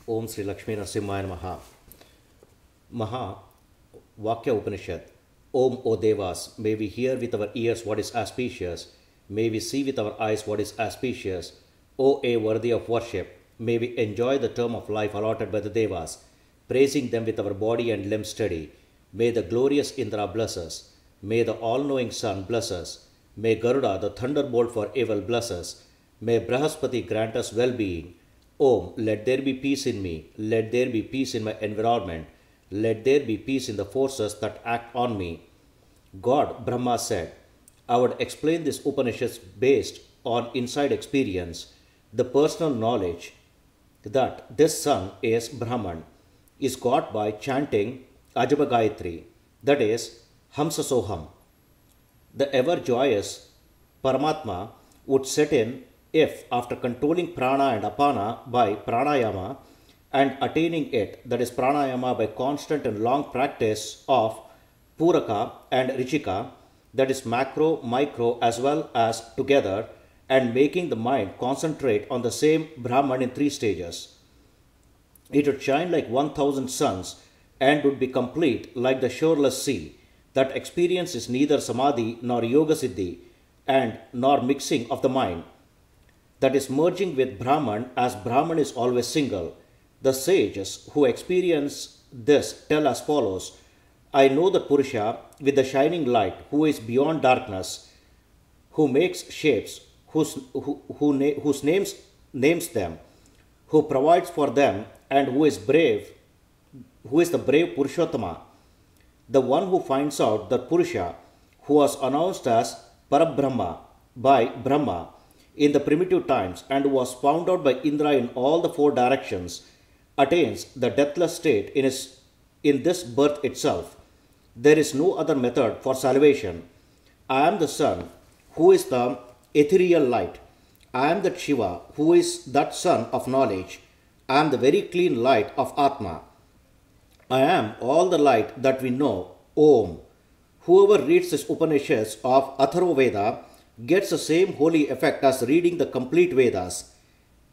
Om Sri Lakshmi Narasimhaya Namaha. Maha Vakya Upanishad. Om, O Devas, may we hear with our ears what is auspicious, may we see with our eyes what is auspicious. O A worthy of worship, may we enjoy the term of life allotted by the Devas, praising them with our body and limb steady. May the glorious Indra bless us, may the all-knowing Sun bless us, may Garuda, the thunderbolt for evil, bless us, may Brahaspati grant us well-being. Om, let there be peace in me, let there be peace in my environment, let there be peace in the forces that act on me. God, Brahma said, I would explain this Upanishads based on inside experience, the personal knowledge that this sun is Brahman, is got by chanting Ajaba Gayatri, that is, Hamsa Soham. The ever joyous Paramatma would set in if, after controlling prana and apana by pranayama and attaining it, that is pranayama by constant and long practice of puraka and richika, that is macro, micro as well as together, and making the mind concentrate on the same Brahman in 3 stages. It would shine like 1,000 suns and would be complete like the shoreless sea. That experience is neither samadhi nor yoga siddhi and nor mixing of the mind. That is merging with Brahman, as Brahman is always single. The sages who experience this tell as follows: I know the Purusha with the shining light, who is beyond darkness, who makes shapes, whose names them, who provides for them, and who is brave, who is the brave Purushottama, the one who finds out the Purusha, who was announced as Parabrahma by Brahma in the primitive times and was found out by Indra in all the 4 directions, attains the deathless state in this birth itself. There is no other method for salvation. I am the sun, who is the ethereal light. I am that Shiva, who is that sun of knowledge. I am the very clean light of Atma. I am all the light that we know, Om. Whoever reads this Upanishads of Atharva Veda gets the same holy effect as reading the complete Vedas.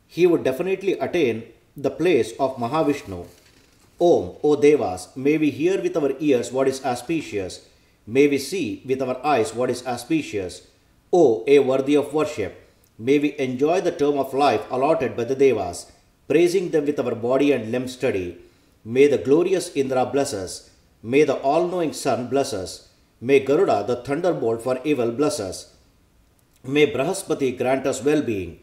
He would definitely attain the place of Mahavishnu. Om, O Devas, may we hear with our ears what is auspicious, may we see with our eyes what is auspicious. O, A worthy of worship, may we enjoy the term of life allotted by the Devas, praising them with our body and limb steady. May the glorious Indra bless us, may the all-knowing Sun bless us, may Garuda, the thunderbolt for evil, bless us. May Brahaspati grant us well-being.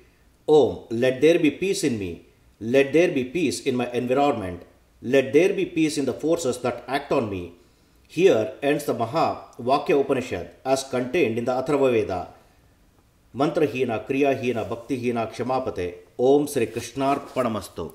Om, let there be peace in me, let there be peace in my environment, let there be peace in the forces that act on me. Here ends the Maha Vakya Upanishad as contained in the Atharva Veda. Mantrahina, Kriyahina, Bhaktihina, Kshamapate. Om Sri Krishnarpanamastu.